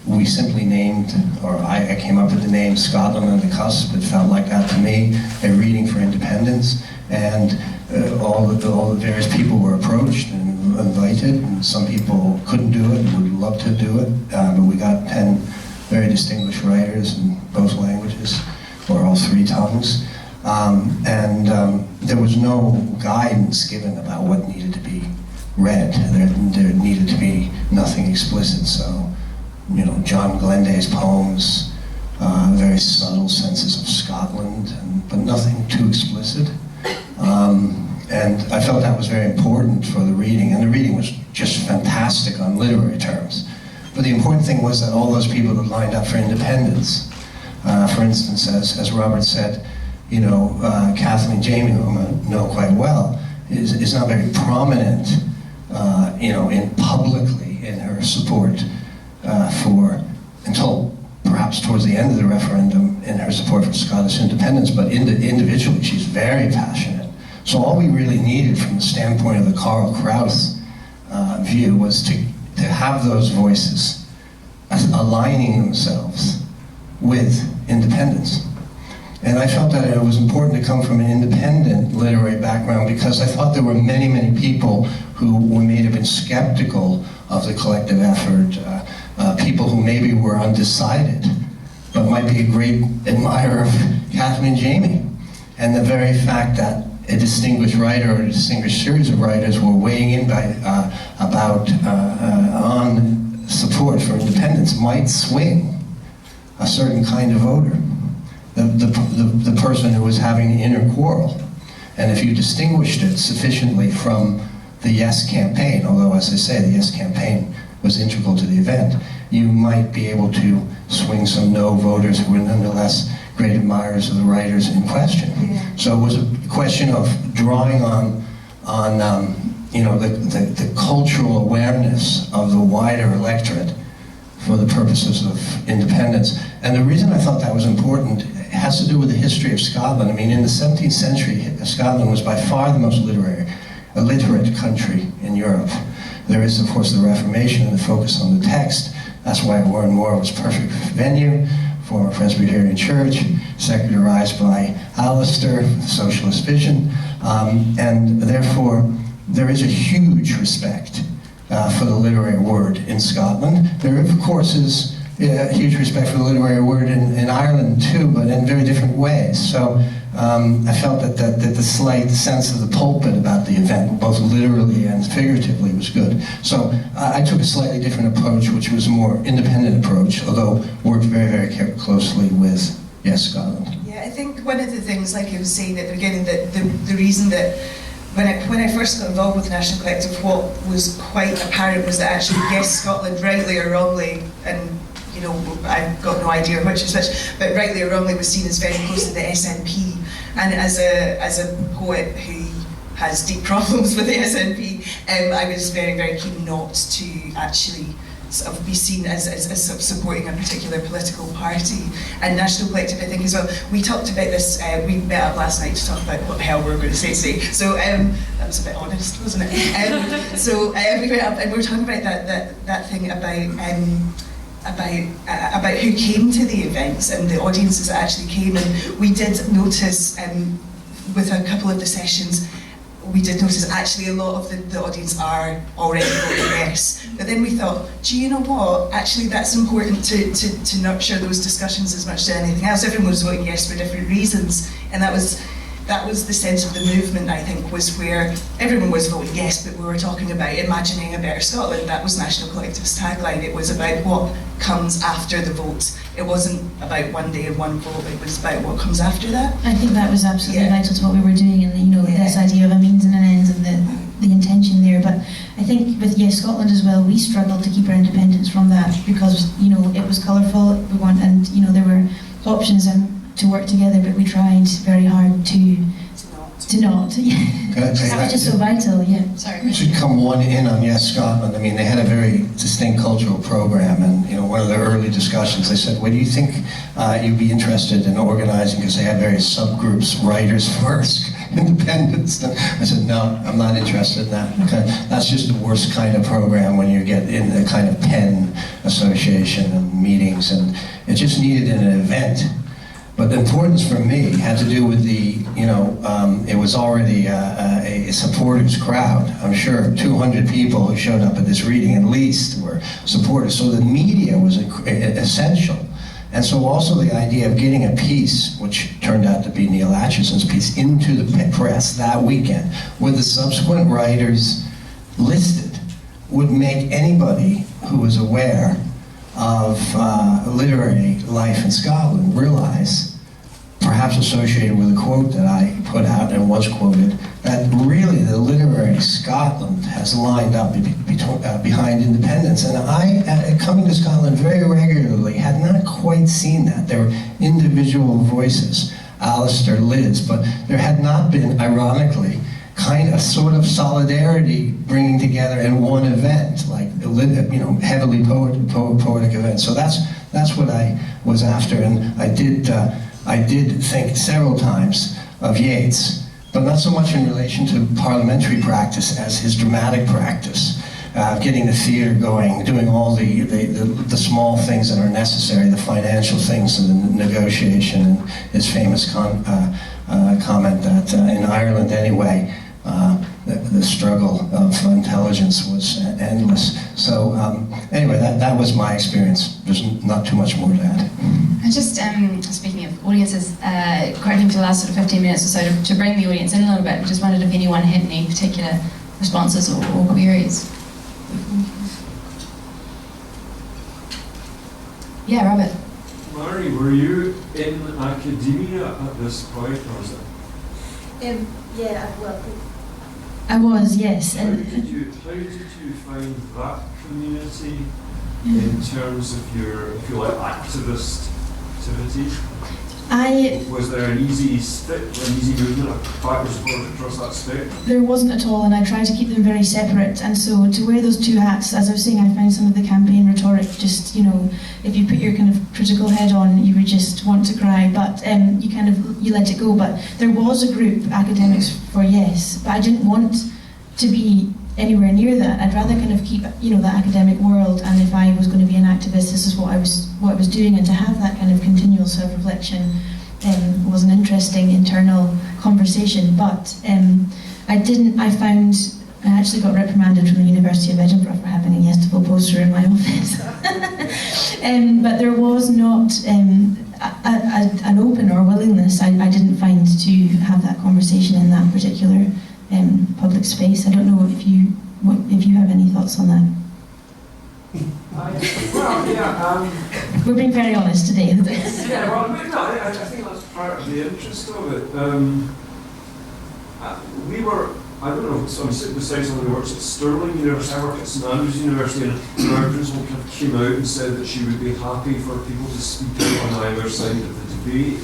we simply named, or I came up with the name Scotland on the Cusp. It felt like that to me, a reading for independence. And all the various people were approached and invited, and some people couldn't do it, would love to do it, but we got 10 very distinguished writers in both languages, or all three tongues. There was no guidance given about what needed to be read. There needed to be nothing explicit. So, John Glenday's poems, very subtle senses of Scotland, but nothing too explicit. And I felt that was very important for the reading, and the reading was just fantastic on literary terms. But the important thing was that all those people that lined up for independence, for instance, as Robert said, Kathleen Jamie, whom I know quite well, is not very prominent, publicly in her support until perhaps towards the end of the referendum, in her support for Scottish independence, but individually she's very passionate. So all we really needed from the standpoint of the Karl Kraus view was to have those voices aligning themselves with independence. And I felt that it was important to come from an independent literary background because I thought there were many, many people who may have been skeptical of the collective effort, people who maybe were undecided, but might be a great admirer of Kathleen Jamie. And the very fact that a distinguished writer or a distinguished series of writers were weighing in on support for independence might swing a certain kind of voter. The person who was having the inner quarrel. And if you distinguished it sufficiently from the Yes campaign, although as I say, the Yes campaign was integral to the event, you might be able to swing some no voters who were nonetheless great admirers of the writers in question. Yeah. So it was a question of drawing on the cultural awareness of the wider electorate for the purposes of independence. And the reason I thought that was important has to do with the history of Scotland. I mean, in the 17th century, Scotland was by far the most illiterate country in Europe. There is, of course, the Reformation and the focus on the text. That's why Warren Moore was perfect venue, former Presbyterian church, secularized by Alistair, socialist vision, and therefore there is a huge respect for the literary word in Scotland. There, of course, is huge respect for the literary word in Ireland too, but in very different ways. So I felt that the slight sense of the pulpit about the event, both literally and figuratively, was good. So I took a slightly different approach, which was a more independent approach, although worked very, very closely with Yes Scotland. Yeah, I think one of the things, like I was saying at the beginning, that the reason that when I first got involved with the National Collective, what was quite apparent was that actually Yes Scotland, rightly or wrongly, and I've got no idea which is which, but rightly or wrongly was seen as very close to the SNP. And as a poet who has deep problems with the SNP, I was very, very keen not to actually sort of be seen as sort of supporting a particular political party. And National Collective, I think as well, we talked about this, we met up last night to talk about what the hell we were going to say today. So that was a bit honest, wasn't it? So we went up and we were talking about that thing about who came to the events and the audiences that actually came. And we did notice with a couple of the sessions, we did notice actually a lot of the audience are already voting yes. But then we thought, do you know what? Actually, that's important to nurture those discussions as much as anything else. Everyone was voting yes for different reasons, and that was the sense of the movement, I think, was where everyone was voting yes, but we were talking about imagining a better Scotland. That was National Collective's tagline. It was about what comes after the vote. It wasn't about one day and one vote, it was about what comes after that. I think that was absolutely vital to what we were doing, and this idea of a means and an end and the intention there. But I think with Yes Scotland as well, we struggled to keep our independence from that because it was colourful. There were options to work together, but we tried very hard to not. That was just so vital. Yeah. Sorry. I should come one in on Yes Scotland. I mean, they had a very distinct cultural program, and one of their early discussions, they said, "Well, do you think you'd be interested in organising?" Because they had various subgroups, writers first, independence. And I said, "No, I'm not interested in that. Okay. That's just the worst kind of program when you get in the kind of pen association and meetings, and it just needed an event." But the importance for me had to do with it was already a supporters crowd. I'm sure 200 people who showed up at this reading at least were supporters. So the media was essential. And so also the idea of getting a piece, which turned out to be Neil Atchison's piece, into the press that weekend, with the subsequent writers listed, would make anybody who was aware of literary life in Scotland realize, perhaps associated with a quote that I put out and was quoted, that really the literary Scotland has lined up behind independence. And I, coming to Scotland very regularly, had not quite seen that. There were individual voices, Alistair, Liz, but there had not been, ironically, kind of sort of solidarity bringing together in one event, like heavily poetic events. So that's what I was after, and I did think several times of Yeats, but not so much in relation to parliamentary practice as his dramatic practice, getting the theatre going, doing all the small things that are necessary, the financial things and the negotiation, and his famous comment that in Ireland anyway, the struggle of intelligence was endless. So anyway, that was my experience. There's not too much more to add. Just speaking of audiences, quoting for the last sort of 15 minutes or so to bring the audience in a little bit, I just wondered if anyone had any particular responses or queries. Yeah, Robert. Mairi, were you in academia at this point, or was it? I was, yes. How did you find that community in terms of your, if you like, activist activity? Was there an easy movement backwards and forwards across that spectrum? There wasn't at all, and I tried to keep them very separate. And so to wear those two hats, as I was saying, I find some of the campaign rhetoric just, if you put your kind of critical head on, you would just want to cry. But you let it go. But there was a group, Academics for Yes, but I didn't want to be anywhere near that. I'd rather kind of keep, the academic world, and if I was going to be an activist, this is what I was doing, and to have that kind of continual self-reflection was an interesting internal conversation. But I actually got reprimanded from the University of Edinburgh for having a Yes to Vote poster in my office. But there was not an open or willingness. I didn't find to have that conversation in that particular public space. I don't know if you have any thoughts on that. We're being very honest today. I think that's part of the interest of it. I don't know, so I'm sitting beside someone who works at Stirling University, I work at St Andrews University, and our principal kind of came out and said that she would be happy for people to speak out on either side of the debate.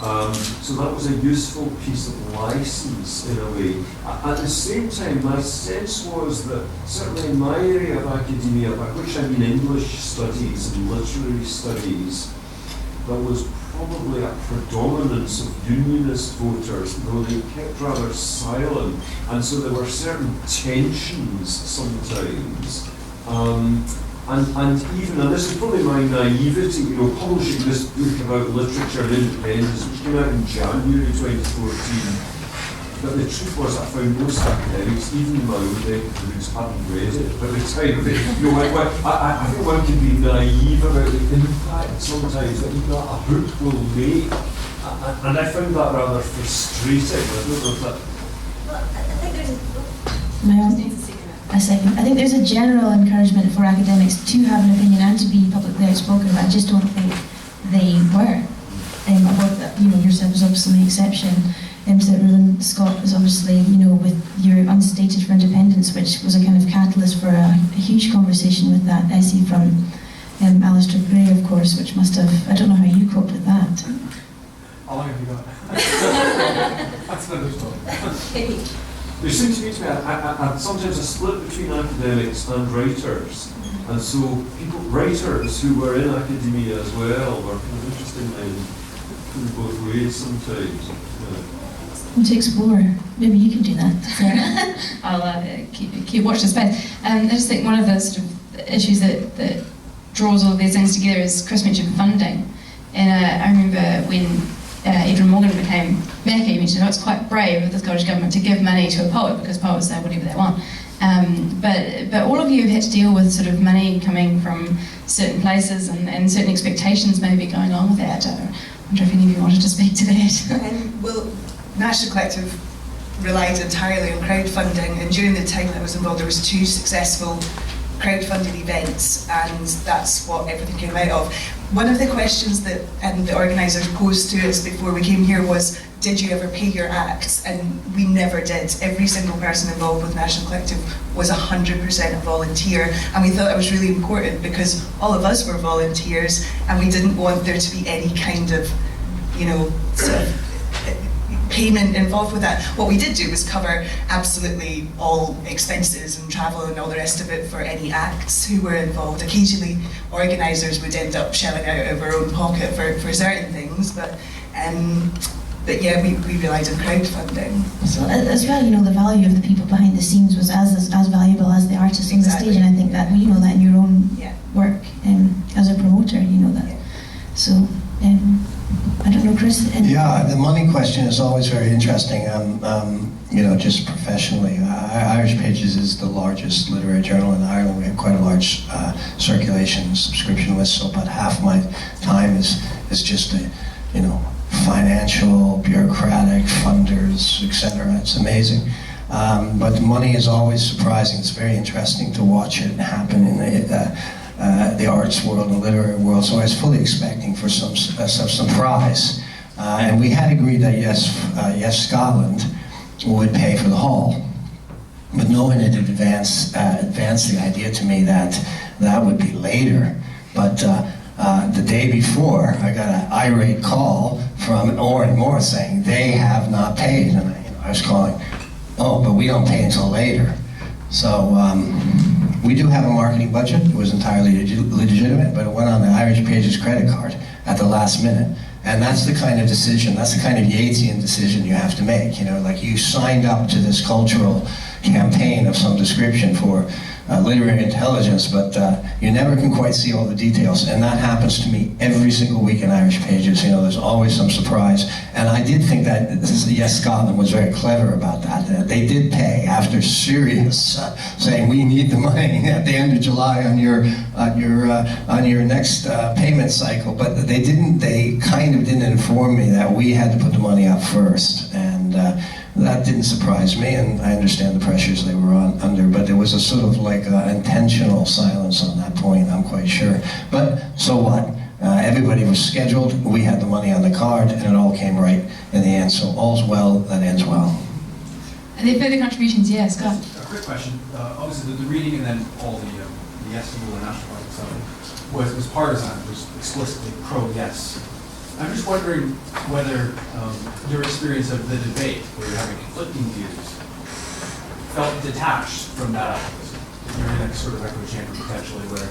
So that was a useful piece of license in a way. At the same time, my sense was that certainly in my area of academia, by which I mean English studies and literary studies, there was probably a predominance of unionist voters, though they kept rather silent, and so there were certain tensions sometimes. And even, and this is probably my naivety, you know, publishing this book about literature and independence, which came out in January 2014. But the truth was, I found most academics, even in my own neck of the woods, hadn't read it by the time of it. You know, I think one can be naive about the impact sometimes that even a book will make. And I found that rather frustrating. I don't know if that... Well, I think there's a second. I think there's a general encouragement for academics to have an opinion and to be publicly outspoken, but I just don't think they were. About that, you know, yourself was obviously an exception. So Roland Scott was obviously, you know, with your Unstated for Independence, which was a kind of catalyst for a huge conversation with that essay from Alistair Gray, of course, which must have, I don't know how you coped with that. How long have you got? That's another story. There seems to be sometimes a split between academics and writers, and so writers who were in academia as well were kind of interesting in both ways sometimes. To explore, maybe you can do that, Sarah. I'll keep watch this space. I just think one of the sort of issues that draws all of these things together is Chris mentioned funding, and I remember when Adrian Morgan became Mayor, he mentioned, it's quite brave of the Scottish Government to give money to a poet because poets say whatever they want. But all of you have had to deal with sort of money coming from certain places and certain expectations maybe going along with that. I wonder if any of you wanted to speak to that. Well, National Collective relied entirely on crowdfunding, and during the time that I was involved there was 2 successful crowdfunded events, and that's what everything came out of. One of the questions that the organisers posed to us before we came here was, did you ever pay your acts? And we never did. Every single person involved with National Collective was 100% a volunteer, and we thought it was really important because all of us were volunteers and we didn't want there to be any kind of, you know, sort of payment involved with that. What we did do was cover absolutely all expenses and travel and all the rest of it for any acts who were involved. Occasionally organisers would end up shelling out of our own pocket for certain things, but yeah, we relied on crowdfunding. So as well, you know, the value of the people behind the scenes was as valuable as the artists on the stage, and I think that you know that in your own work as a promoter, you know that. So I don't know, Chris. Yeah, the money question is always very interesting. You know, just professionally, Irish Pages is the largest literary journal in Ireland. We have quite a large circulation subscription list, so about half my time is just you know, financial, bureaucratic, funders, etc. It's amazing. But the money is always surprising. It's very interesting to watch it happen in the arts world and literary world. So I was fully expecting for some surprise. And we had agreed that Yes Scotland would pay for the hall. But no one had advanced the idea to me that that would be later. But the day before, I got an irate call from Oran Moore saying they have not paid. And I was calling, oh, but we don't pay until later. So we do have a marketing budget. It was entirely legitimate, but it went on the Irish Pages credit card at the last minute. And that's the kind of decision, that's the kind of Yeatsian decision you have to make. You know, like you signed up to this cultural campaign of some description for literary intelligence, but you never can quite see all the details. And that happens to me every single week in Irish Pages. You know, there's always some surprise. And I did think that Yes Scotland was very clever about that. They did pay after serious saying we need the money at the end of July on your next payment cycle. But they didn't. They kind of didn't inform me that we had to put the money up first. And that didn't surprise me, and I understand the pressures they were under, but there was a sort of like intentional silence on that point, I'm quite sure. But so what? Everybody was scheduled, we had the money on the card, and it all came right in the end. So all's well that ends well. Are there further contributions? Yes, Scott. A quick question. Obviously, the reading and then all the Yes and the National Party stuff was partisan. It was explicitly pro-yes. I'm just wondering whether your experience of the debate, where you're having conflicting views, felt detached from that activism. You're in a sort of echo chamber potentially where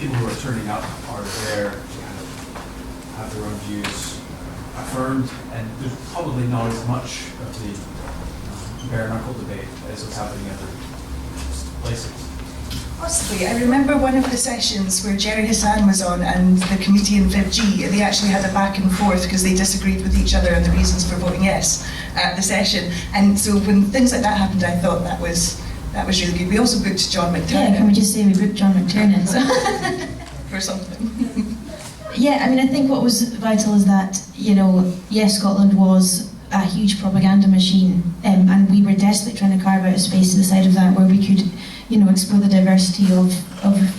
people who are turning up are there to kind of have their own views affirmed, and there's probably not as much of the bare knuckle debate as what's happening in other places. Possibly. I remember one of the sessions where Jerry Hassan was on and the comedian Agee, and they actually had a back and forth because they disagreed with each other on the reasons for voting yes at the session. And so when things like that happened, I thought that was really good. We also booked John McTernan. Yeah, can we just say we booked John McTernan? So. For something. Yeah, I mean, I think what was vital is that, you know, yes, Scotland was a huge propaganda machine, and we were desperately trying to carve out a space to the side of that where we could, you know, explore the diversity of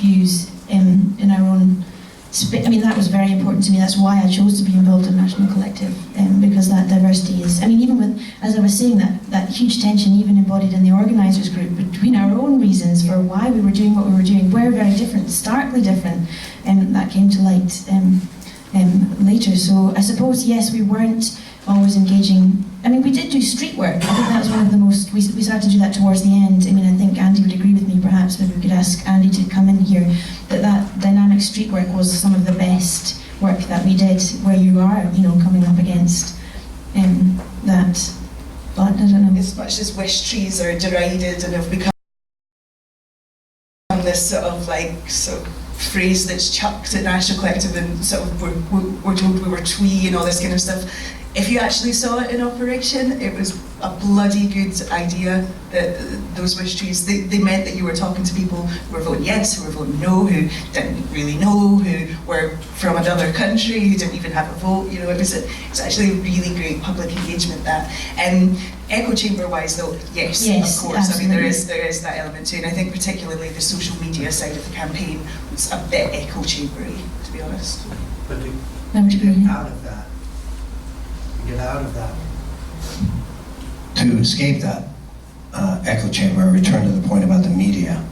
views in our own space. I mean, that was very important to me. That's why I chose to be involved in National Collective, because that diversity is, I mean, even with, as I was saying, that huge tension even embodied in the organisers group between our own reasons for why we were doing what we were doing were very different, starkly different, and that came to light later. So I suppose, yes, we weren't always engaging. I mean, we did do street work. I think that was one of the most, we started to do that towards the end. I mean, I think Andy would agree with me, perhaps, maybe we could ask Andy to come in here, that dynamic street work was some of the best work that we did, where you are, you know, coming up against that. But I don't know. As much as wish trees are derided and have become this sort of phrase that's chucked at National Collective, and sort of we're told we were twee and all this kind of stuff. If you actually saw it in operation, it was a bloody good idea that those wish trees, they meant that you were talking to people who were voting yes, who were voting no, who didn't really know, who were from another country, who didn't even have a vote. You know, it's actually a really great public engagement, that. Echo chamber wise though, yes, of course. Absolutely. I mean, there is that element too, and I think particularly the social media side of the campaign was a bit echo chambery, to be honest. But to get out of that, To escape that echo chamber, I return to the point about the media.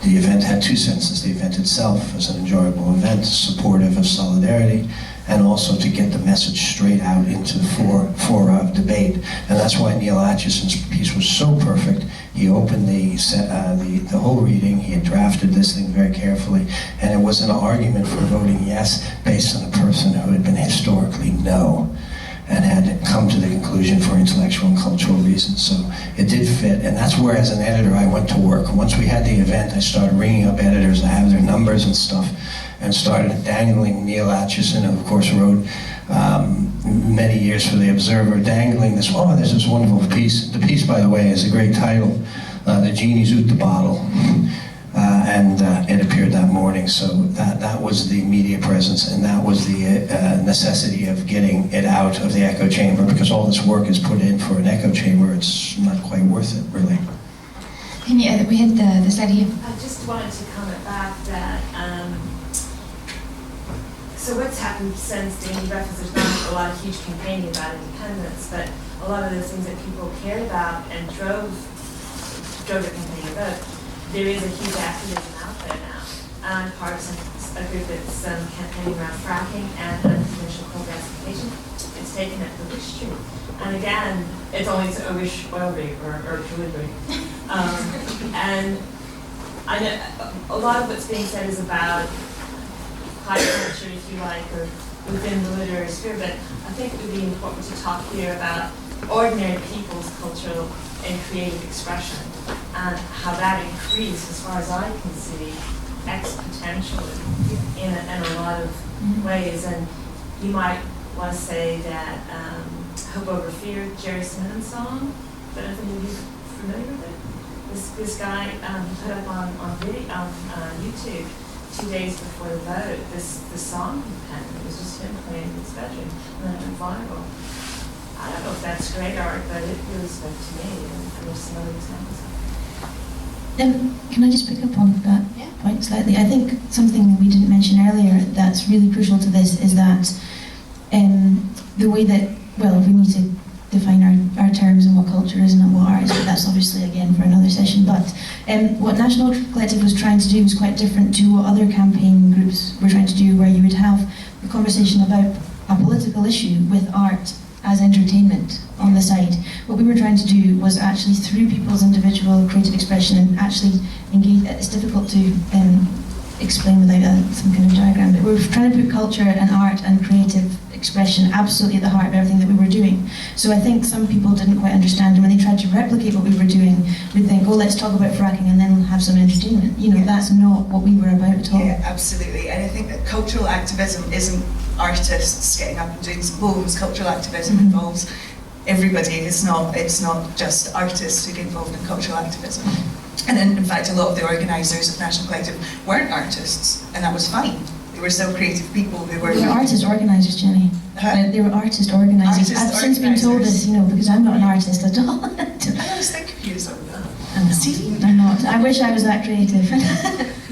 The event had two senses. The event itself was an enjoyable event, supportive of solidarity, and also to get the message straight out into the fora of debate. And that's why Neil Atchison's piece was so perfect. He opened the whole reading, he had drafted this thing very carefully, and it was an argument for voting yes based on a person who had been historically no, and had come to the conclusion for intellectual and cultural reasons. So it did fit, and that's where, as an editor, I went to work. Once we had the event, I started ringing up editors. I have their numbers and stuff, and started dangling Neil Atchison, who of course wrote many years for The Observer, dangling this, oh, there's this wonderful piece. The piece, by the way, is a great title, The Genie's Out the Bottle. And it appeared that morning, so that was the media presence, and that was the necessity of getting it out of the echo chamber, because all this work is put in for an echo chamber. It's not quite worth it, really. We had this lady here. I just wanted to comment back that, so what's happened since the referendum, there's been a lot of huge campaigning about independence, but a lot of the things that people cared about and drove the campaign about, there is a huge activism out there now. And part of a group that's campaigning around fracking and unconventional coal gasification. It's taken at the wish tree. And again, it's always a wish oil rig or fluid rig. And I know a lot of what's being said is about high culture, if you like, or within the literary sphere, but I think it would be important to talk here about ordinary people's cultural and creative expression, and how that increased, as far as I can see, exponentially in a lot of ways. And you might want to say that Hope Over Fear, Jerry Simmons' song, but I think you're familiar with it. This guy put up on video on YouTube 2 days before the vote this song he penned. It was just him playing in his bedroom, and then it went viral. I don't know if that's great art, but it really spoke to me, and there's some other examples. Can I just pick up on that point slightly? I think something we didn't mention earlier that's really crucial to this is that the way that, well, we need to define our terms and what culture is and what art is, but that's obviously again for another session. But what National Collective was trying to do was quite different to what other campaign groups were trying to do, where you would have the conversation about a political issue with art as entertainment on the side. What we were trying to do was actually, through people's individual creative expression, and actually engage. It's difficult to explain without some kind of diagram, but we were trying to put culture and art and creative expression absolutely at the heart of everything that we were doing. So I think some people didn't quite understand, and when they tried to replicate what we were doing, we'd think, oh, let's talk about fracking and then have some entertainment. You know, that's not what we were about at all. Yeah, absolutely. And I think that cultural activism isn't artists getting up and doing some poems. Cultural activism involves everybody. It's not just artists who get involved in cultural activism. And in fact, a lot of the organisers of National Collective weren't artists, and that was fine. They were still creative people who were... They were artist organisers, Jenny. Huh? They were artist organisers. I've since been told this, you know, because I'm not an artist at all. I always think of you as a... I'm not. I wish I was that creative.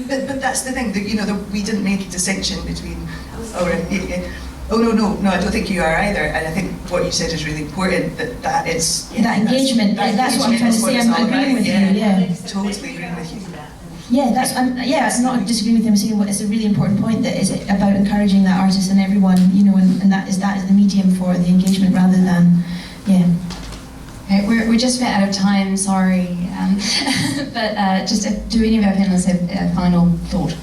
but that's the thing, that, you know, we didn't make a distinction between... Oh, no, I don't think you are either. And I think what you said is really important, that is... That engagement, that's what I'm trying to say. I'm agreeing with you, yeah. Totally agreeing with you. Yeah, I'm not disagreeing with him. I'm saying it's a really important point, that is about encouraging that artist and everyone, you know, and that is the medium for the engagement rather than, yeah. Okay, we're just about out of time, sorry. But do any of our panelists have a final thought?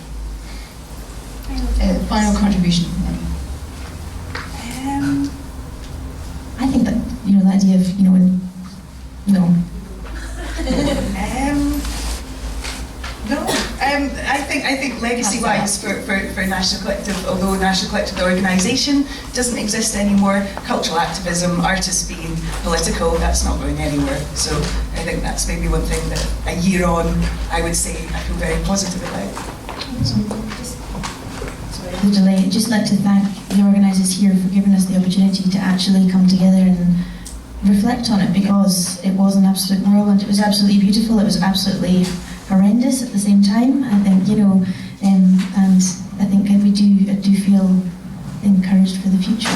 A final contribution? I think that, you know, the idea of, you know, no. I think legacy-wise for National Collective, although National Collective, the organisation, doesn't exist anymore, cultural activism, artists being political, that's not going anywhere. So I think that's maybe one thing that a year on, I would say I feel very positive about. The delay. I'd just like to thank the organisers here for giving us the opportunity to actually come together and reflect on it, because it was an absolute whirlwind. It was absolutely beautiful, it was absolutely horrendous at the same time. I think, you know, and I think we do feel encouraged for the future.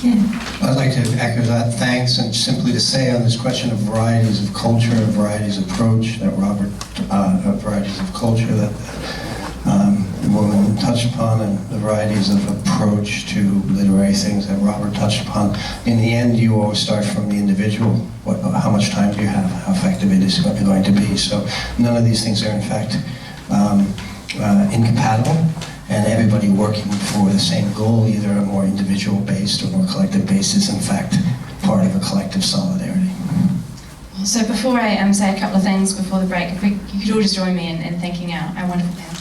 Yeah. I'd like to echo that thanks, and simply to say on this question of varieties of culture, varieties of approach, that Robert, varieties of culture that the woman touched upon, and the varieties of approach to literary things that Robert touched upon. In the end, you always start from the individual. How much time do you have? How effective it is going to be? So none of these things are in fact incompatible, and everybody working for the same goal, either a more individual based or more collective based, is in fact part of a collective solidarity. So before I say a couple of things before the break, if you could all just join me in thanking our wonderful panel.